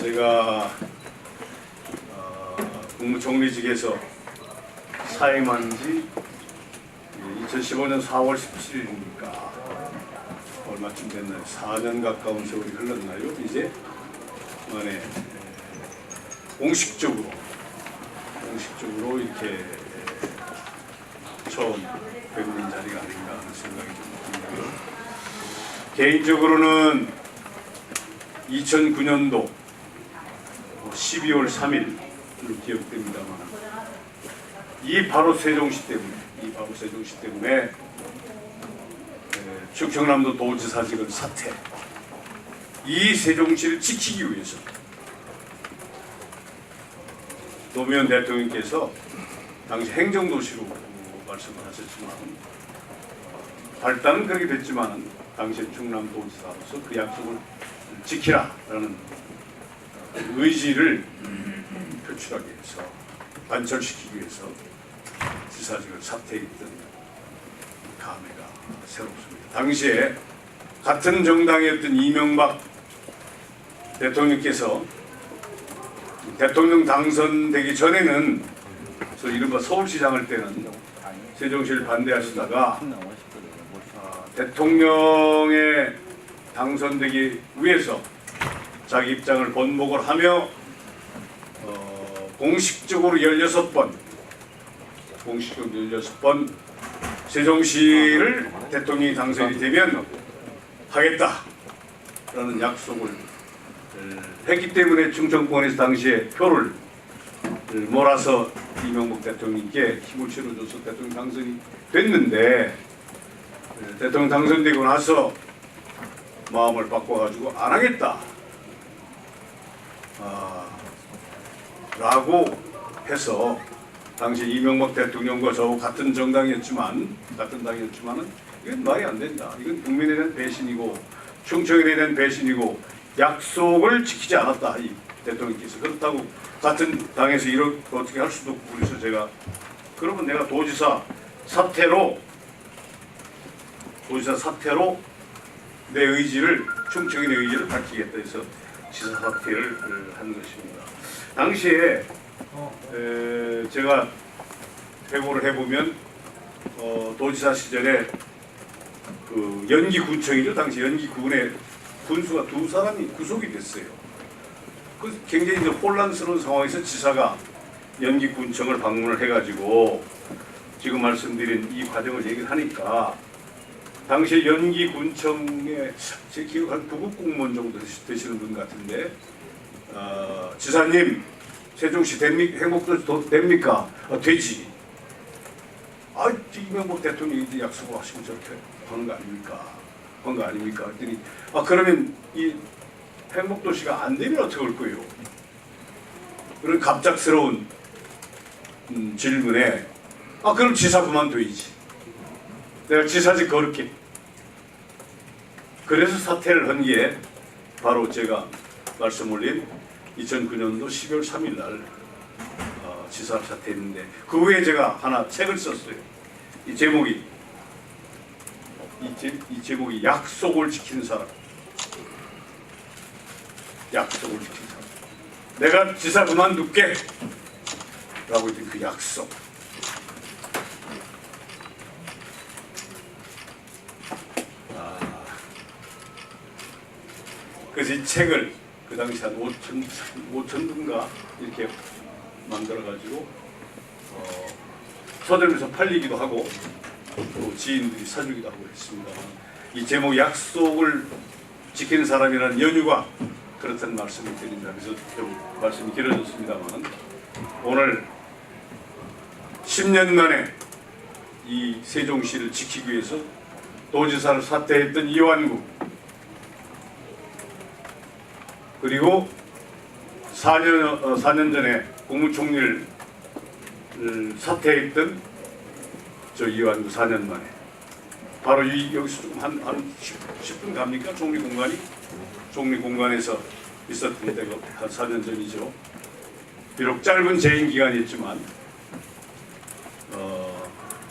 제가 국무총리직에서 사임한 지 2015년 4월 17일이니까 얼마쯤 됐나요? 4년 가까운 세월이 흘렀나요? 이제 만에 공식적으로 이렇게 처음 뵙는 자리가 아닌가 하는 생각이 좀 들고요. 개인적으로는 2009년도 12월 3일로 기억됩니다만 이 바로 세종시 때문에 충청남도 도지사직은 사퇴, 이 세종시를 지키기 위해서 노무현 대통령께서 당시 행정도시로 말씀을 하셨지만 발단은 그렇게 됐지만 당시 충남도지사로서 그 약속을 지키라라는 의지를 표출하기 위해서, 관철시키기 위해서 지사직을 사퇴했던 감회가 새롭습니다. 당시에 같은 정당이었던 이명박 대통령께서 대통령 당선되기 전에는 이른바 서울시장 할 때는 세종시를 반대하시다가 대통령에 당선되기 위해서 자기 입장을 번복을 하며 공식적으로 16번 세종시를 대통령이 당선이 되면 하겠다라는 약속을 했기 때문에 충청권에서 당시에 표를 몰아서 이명박 대통령께 힘을 실어줘서 대통령 당선이 됐는데, 대통령 당선되고 나서 마음을 바꿔가지고 안 하겠다 라고 해서 당시 이명박 대통령과 저하고 같은 당이었지만은 이건 말이 안 된다. 이건 국민에 대한 배신이고 충청에 대한 배신이고 약속을 지키지 않았다, 이 대통령께서. 그렇다고 같은 당에서 이렇게 어떻게 할 수도 없고, 그래서 제가 그러면 내가 도지사 사퇴로 내 의지를, 충청인의 의지를 밝히겠다 해서 지사 사퇴를 한 것입니다. 당시에 제가 회고를 해보면 도지사 시절에 그 연기군청이죠. 당시 연기군에 군수가 2사람이 구속이 됐어요. 그 굉장히 혼란스러운 상황에서 지사가 연기군청을 방문을 해가지고 지금 말씀드린 이 과정을 얘기를 하니까, 당시에 연기군청에 제 기억 한 부급 공무원 정도 되시는 분 같은데, 지사님 세종시 행복도시 됩니까? 되지. 이명박 대통령이 이제 약속을 하시고 저렇게 하는 거 아닙니까? 했더니 그러면 이 행복도시가 안 되면 어떻게 할 거예요? 그런 갑작스러운 질문에 그럼 지사 그만둬야지. 내가 지사직 거를게. 그래서 사퇴를 한 게 바로 제가 말씀 올린 2009년도 12월 3일 날 지사를 사퇴했는데, 그 후에 제가 하나 책을 썼어요. 이 제목이 약속을 지키는 사람. 약속을 지키는 사람. 내가 지사 그만둘게 라고 했던 그 약속. 그래서 이 책을 그 당시 한 5천 이렇게 만들어가지고 서점에서 팔리기도 하고 또 지인들이 사주기도 하고 했습니다. 이 제목 약속을 지키는 사람이라는 연유가 그렇다는 말씀을 드립니다. 그래서 좀 말씀이 길어졌습니다만, 오늘 10년 만에 이 세종시를 지키기 위해서 도지사를 사퇴했던 이완구, 그리고 4년 전에 국무총리를 사퇴했던 저 이완구 4년 만에, 바로 여기서 좀 한 10분 갑니까? 종리공간에서 있었던 때가 한 4년 전이죠. 비록 짧은 재임 기간이었지만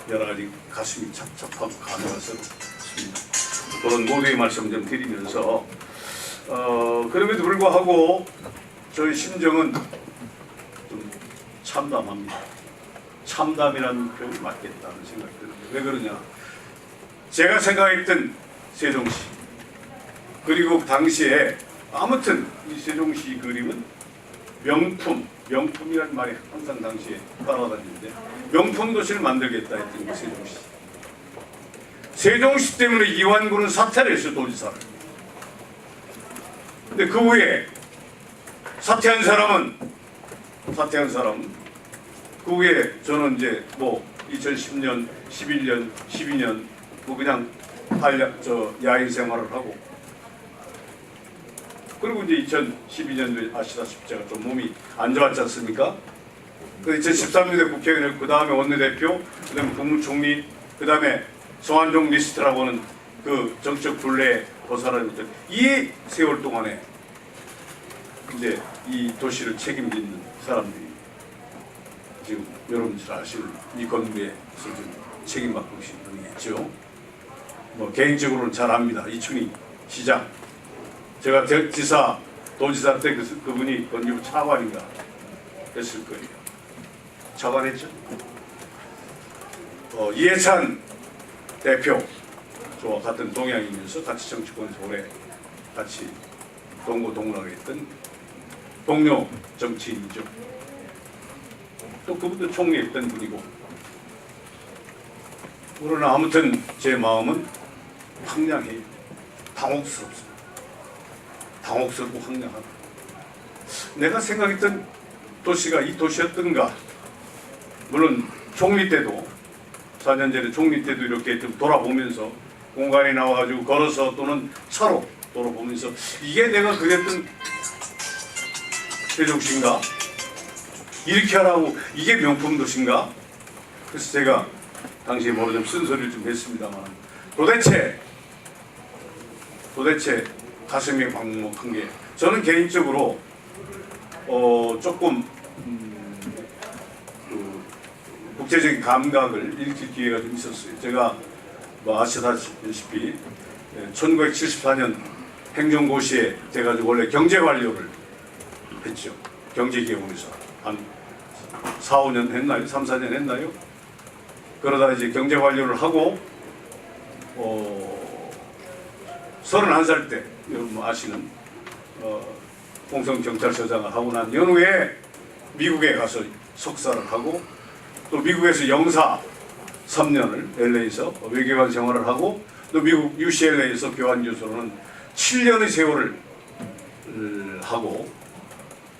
여러 가지 가슴이 찹찹하고 감회스럽습니다. 그런 모두의 말씀 좀 드리면서 그럼에도 불구하고 저의 심정은 좀 참담합니다. 참담이라는 표현이 맞겠다는 생각이 드는데 왜 그러냐? 제가 생각했던 세종시 그리고 당시에 아무튼 이 세종시 그림은 명품이라는 말이 항상 당시에 따라다니는데 명품 도시를 만들겠다 했던 게 세종시. 세종시 때문에 이완구는 사퇴를 했어요, 도지사를. 근데 그 후에 사퇴한 사람은 그 후에 저는 이제 뭐 2010년, 11년, 12년 뭐 그냥 야인 생활을 하고 그리고 이제 2012년도에 아시다시피 제가 좀 몸이 안 좋았지 않습니까? 그 2013년에 국회의원, 그 다음에 원내대표, 그 다음에 국무총리, 그 다음에 성완종 리스트라고 하는 그 정책 굴레에 벗어나는 이 세월 동안에 이제 이 도시를 책임지는 사람들이 지금 여러분 잘 아시는 이 건물에서 좀 책임받고 계신 분이겠죠. 뭐 개인적으로는 잘 압니다. 이춘희 시장. 제가 도지사 때 그분이 건기부 차관인가 했을 거예요. 차관했죠. 이해찬 대표 저와 같은 동양이면서 같이 정치권에서 오래 같이 동고동락했던 동료 정치인이죠. 또 그분도 총리했던 분이고. 그러나 아무튼 제 마음은 황량해요. 당혹스럽습니다. 당혹스럽고 황량하다. 내가 생각했던 도시가 이 도시였던가. 물론 총리 때도 4년 전에 총리 때도 이렇게 좀 돌아보면서 공간에 나와가지고 걸어서 또는 차로 돌아보면서 이게 내가 그랬던 세종시인가? 이렇게 하라고 이게 명품 도시인가? 그래서 제가 당시에 뭐로 좀 쓴소리를 좀 했습니다만 도대체 가슴이 막막한 게 저는 개인적으로 조금 국제적인 감각을 일으킬 기회가 좀 있었어요. 제가 뭐 아시다시피 1974년 행정고시에 제가 원래 경제관료를 했죠. 경제기업원에서 한 4, 5년 했나요? 3, 4년 했나요? 그러다 이제 경제관료를 하고 31살 때 여러분 아시는 공성경찰서장을 하고 난 연후에 미국에 가서 석사를 하고 또 미국에서 영사 3년을 LA에서 외교관 생활을 하고 또 미국 UCLA에서 교환교수로는 7년의 세월을 하고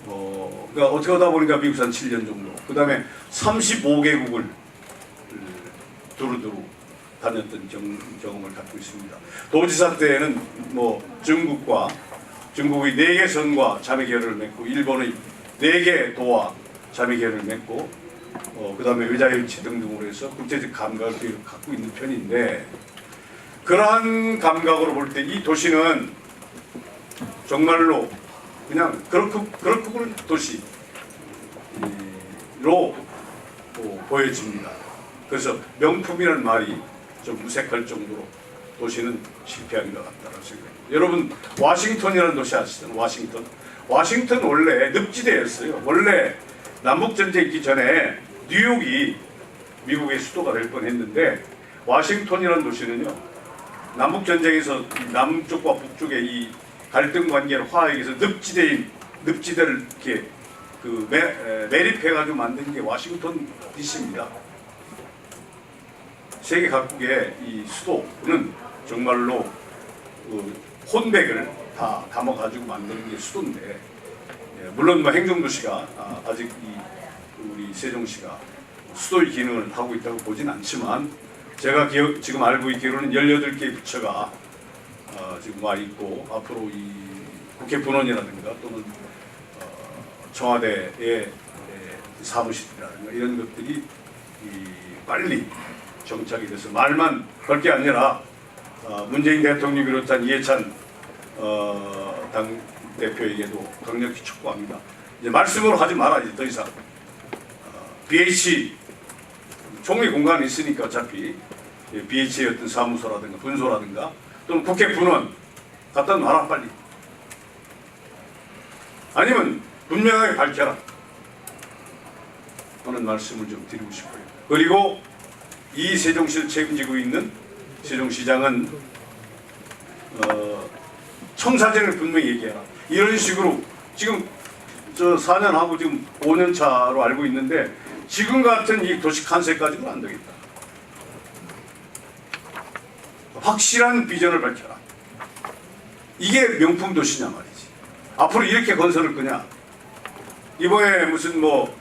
그러니까 어떻게 하다 보니까 미국에서 한 7년 정도 그 다음에 35개국을 두루두루 다녔던 경험을 갖고 있습니다. 도지사 때에는 뭐 중국의 4개 선과 자매결의를 맺고 일본의 4개 도와 자매결의를 맺고 그 다음에 외자유치 등등으로 해서 국제적 감각을 갖고 있는 편인데 그러한 감각으로 볼 때 이 도시는 정말로 그냥 그렇고 도시로 보여집니다. 그래서 명품이라는 말이 좀 무색할 정도로 도시는 실패한 것 같다는 생각입니다. 여러분 워싱턴이라는 도시 아시죠? 워싱턴 원래 늪지대였어요. 원래 남북전쟁 있기 전에 뉴욕이 미국의 수도가 될 뻔했는데 워싱턴이라는 도시는요 남북전쟁에서 남쪽과 북쪽의 이 갈등 관계를 화해해서 늪지대를 이렇게 매립해가지고 만든 게 워싱턴 DC입니다. 세계 각국의 이 수도는 정말로 혼백을 다 담아가지고 만드는 게 수도인데 물론 뭐 행정도시가 아직 우리 세종시가 수도의 기능을 하고 있다고 보진 않지만 제가 지금 알고 있기로는 18개의 부처가 지금 와 있고 앞으로 이 국회 분원이라든가 또는 청와대의 사무실이라든가 이런 것들이 빨리 정착이 돼서 말만 걸 게 아니라 문재인 대통령이 비롯한 이해찬 당 대표에게도 강력히 촉구합니다. 이제 말씀으로 하지 마라. 이제 더 이상 BH 총리 공간이 있으니까 어차피 BH의 어떤 사무소라든가 분소라든가 또는 국회 분원 갖다 놔라 빨리. 아니면 분명하게 밝혀라 하는 말씀을 좀 드리고 싶어요. 그리고 이 세종시를 책임지고 있는 세종시장은 청사진을 분명히 얘기해라. 이런 식으로 지금 저 4년하고 지금 5년 차로 알고 있는데 지금 같은 이 도시 간세 가지고는 안 되겠다. 확실한 비전을 밝혀라. 이게 명품 도시냐 말이지. 앞으로 이렇게 건설을 거냐. 이번에 무슨 뭐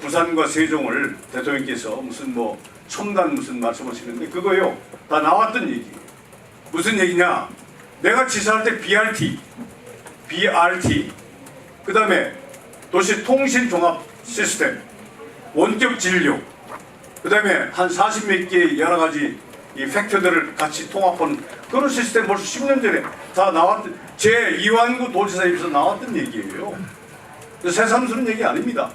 부산과 세종을 대통령께서 무슨 뭐 첨단 무슨 말씀하시는데 그거요 다 나왔던 얘기예요. 무슨 얘기냐. 내가 지사할 때 BRT 그 다음에 도시 통신 종합 시스템, 원격 진료, 그 다음에 한 40몇 개의 여러 가지 이 팩터들을 같이 통합하는 그런 시스템 벌써 10년 전에 다 나왔던, 제 이완구 도지사 입에서 나왔던 얘기예요. 새삼스러운 얘기 아닙니다.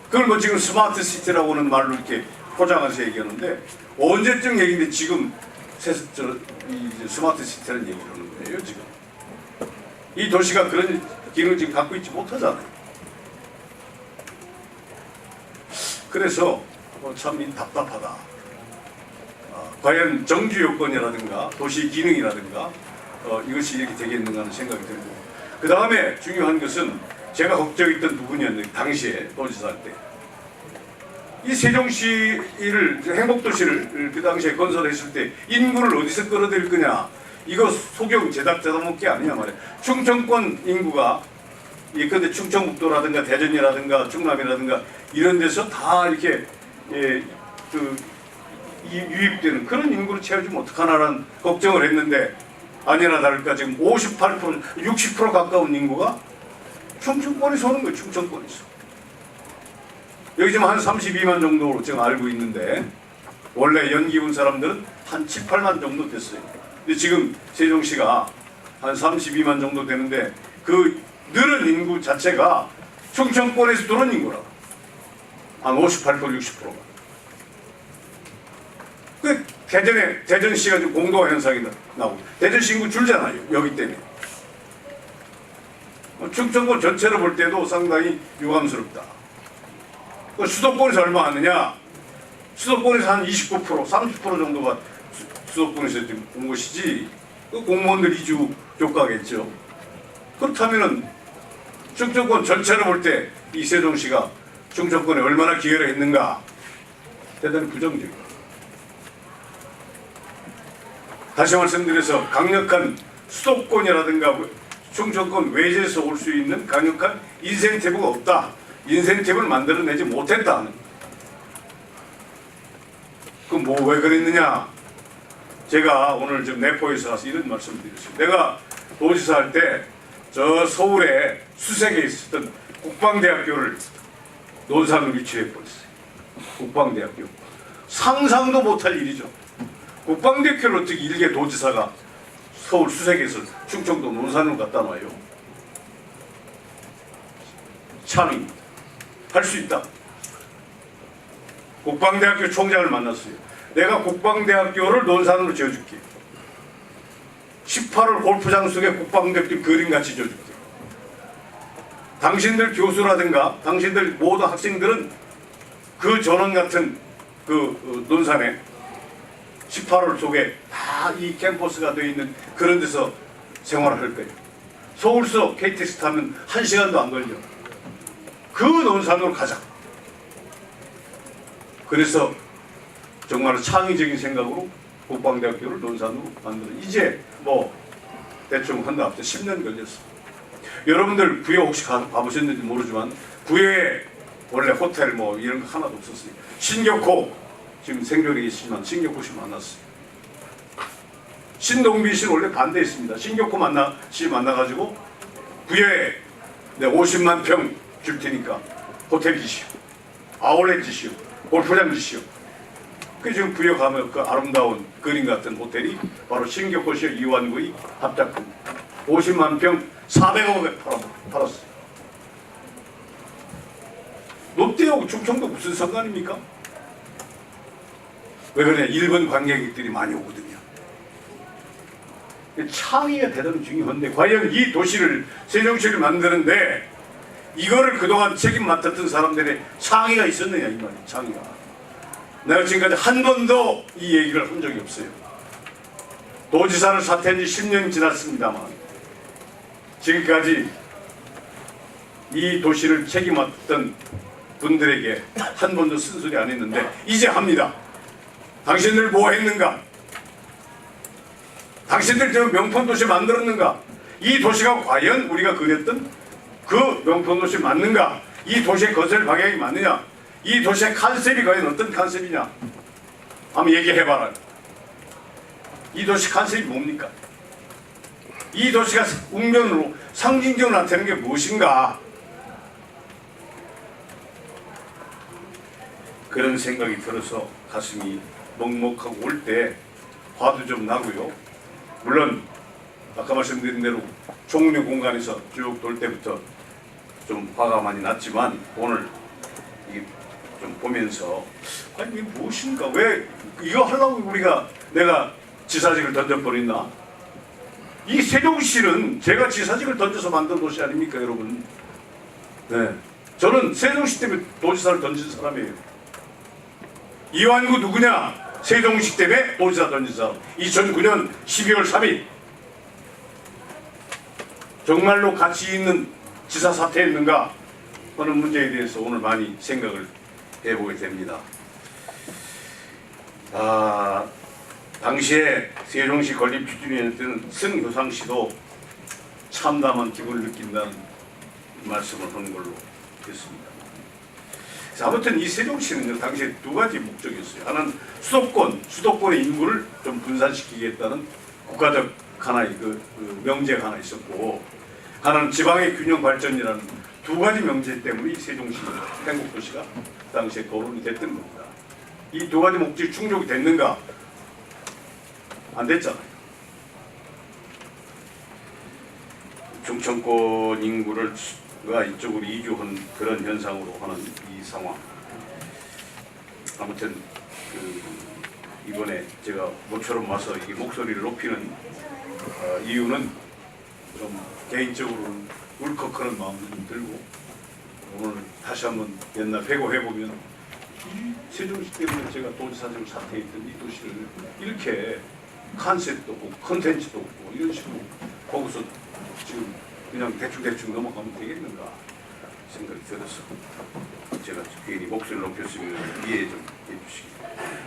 그걸 뭐 지금 스마트 시티라고 하는 말로 이렇게 포장해서 얘기하는데 언제쯤 얘기인데 지금 스마트 시티라는 얘기를 하는 거예요. 지금 이 도시가 그런 기능을 지금 갖고 있지 못하잖아요. 그래서 참 답답하다. 과연 정주 요건이라든가 도시 기능이라든가 이것이 이렇게 되겠는가 하는 생각이 들고, 그 다음에 중요한 것은 제가 걱정했던 부분이었는데 당시에 도지사 할 때 이 세종시를 행복도시를 그 당시에 건설했을 때 인구를 어디서 끌어들일 거냐, 이거 소경 제작자 먹기 아니냐 말이야. 충청권 인구가 근데 충청북도라든가 대전이라든가 충남이라든가 이런 데서 다 이렇게 유입되는 그런 인구를 채워주면 어떡하나라는 걱정을 했는데 아니나 다를까 지금 58%, 60% 가까운 인구가 충청권에서 오는 거예요. 충청권에서. 여기 지금 한 32만 정도로 지금 알고 있는데 원래 연기 온 사람들은 한 7, 8만 정도 됐어요. 근데 지금 세종시가 한 32만 정도 되는데 그 늘은 인구 자체가 충청권에서 들어온 인구라고. 한 58%, 60%가. 그 대전시가 지금 공동화 현상이 나오고 대전시 인구 줄잖아요. 여기 때문에. 충청권 전체를 볼 때도 상당히 유감스럽다. 수도권에서 얼마 왔느냐? 수도권에서 한 29%, 30% 정도가 수도권에서 지금 온 것이지. 그 공무원들 이주 효과겠죠. 그렇다면은 충청권 전체를 볼 때 이 세종시가 충청권에 얼마나 기여를 했는가? 대단히 부정적이에요. 다시 말씀드려서 강력한 수도권이라든가 충청권 외지에서 올 수 있는 강력한 인센티브가 없다. 인센티브를 만들어내지 못했다. 그럼 뭐 왜 그랬느냐? 제가 오늘 좀 내포에서 와서 이런 말씀을 드렸습니다. 내가 도지사 할 때 저 서울에 수색에 있었던 국방대학교를 논산으로 위치해 버렸어요. 국방대학교. 상상도 못할 일이죠. 국방대학교를 어떻게 일개 도지사가 서울 수색에서 충청도 논산으로 갖다 놔요. 창의입니다. 할 수 있다. 국방대학교 총장을 만났어요. 내가 국방대학교를 논산으로 지어줄게. 18홀 골프장 속에 국방대학교 그림같이 지어줄게. 당신들 교수라든가 당신들 모든 학생들은 그 전원 같은 그 논산에 18홀 속에 다 이 캠퍼스가 되어 있는 그런 데서 생활을 할 거예요. 서울서 KTX 타면 1시간도 안 걸려. 그 논산으로 가자. 그래서 정말 창의적인 생각으로 국방대학교를 논산으로 만들어. 이제 뭐 대충 한다 합쳐 10년 걸렸어. 여러분들 구에 혹시 가보셨는지 모르지만 구에 원래 호텔 뭐 이런 거 하나도 없었어요. 신격호 지금 생존에 계시지만 신격호 씨 만났어요. 신동빈 씨는 원래 반대했습니다. 신격호 씨 만나가지고 구에 50만 평 줄 테니까 호텔 지시오, 아울렛 지시오, 골프장 지시오. 그 지금 구에 가면 그 아름다운 그림 같은 호텔이 바로 신격호 씨와 이완구의 합작품. 50만 평 400억에 팔았어요. 롯데하고 충청도 무슨 상관입니까? 왜 그러냐? 일본 관광객들이 많이 오거든요. 창의가 대단히 중요한데 과연 이 도시를 세종시를 만드는데 이거를 그동안 책임 맡았던 사람들의 창의가 있었느냐 이 말이에요. 창의가. 내가 지금까지 한 번도 이 얘기를 한 적이 없어요. 도지사를 사퇴한 지 10년이 지났습니다만 지금까지 이 도시를 책임 맡았던 분들에게 한 번도 쓴소리 안 했는데 이제 합니다. 당신들 뭐 했는가? 당신들 저 명품도시 만들었는가? 이 도시가 과연 우리가 그렸던 그 명품도시 맞는가? 이 도시의 건설 방향이 맞느냐? 이 도시의 컨셉이 과연 어떤 컨셉이냐? 한번 얘기해봐라. 이 도시 컨셉이 뭡니까? 이 도시가 웅변으로 상징적으로 나타내는 게 무엇인가? 그런 생각이 들어서 가슴이 먹먹하고 올 때 화도 좀 나고요. 물론 아까 말씀드린 대로 종료 공간에서 쭉 돌 때부터 좀 화가 많이 났지만 오늘 이게 좀 보면서 아니 이게 무엇인가? 왜 이거 하려고 내가 지사직을 던져버렸나? 이 세종시는 제가 지사직을 던져서 만든 도시 아닙니까 여러분? 네, 저는 세종시 때문에 도지사를 던진 사람이에요. 이완구 누구냐? 세종시 때문에 도지사 던진 사람. 2009년 12월 3일 정말로 가치 있는 지사 사퇴했는가 하는 문제에 대해서 오늘 많이 생각을 해보게 됩니다. 당시에 세종시 건립 추진위원회는 승효상 씨도 참담한 기분을 느낀다는 말씀을 하는 걸로 됐습니다. 아무튼 이 세종시는 당시에 두 가지 목적이었어요. 하나는 수도권의 인구를 좀 분산시키겠다는 국가적 하나의 그 명제가 하나 있었고, 하나는 지방의 균형 발전이라는 두 가지 명제 때문에 이 세종시 행복도시가 당시에 거론이 됐던 겁니다. 이 두 가지 목적이 충족이 됐는가? 안 됐잖아요. 중천권 인구가 이쪽으로 이주한 그런 현상으로 하는 이 상황. 아무튼 이번에 제가 모처럼 와서 이게 목소리를 높이는 이유는 좀 개인적으로는 울컥하는 마음도 좀 들고, 오늘 다시 한번 옛날 회고해보면 세종시 때문에 제가 도지사직을 사퇴했던 이 도시를 이렇게 컨셉도 없고 컨텐츠도 없고 이런 식으로 거기서 지금 그냥 대충 넘어가면 되겠는가 생각이 들어서 제가 괜히 목소리를 높였으면 이해 좀 해주시기 바랍니다.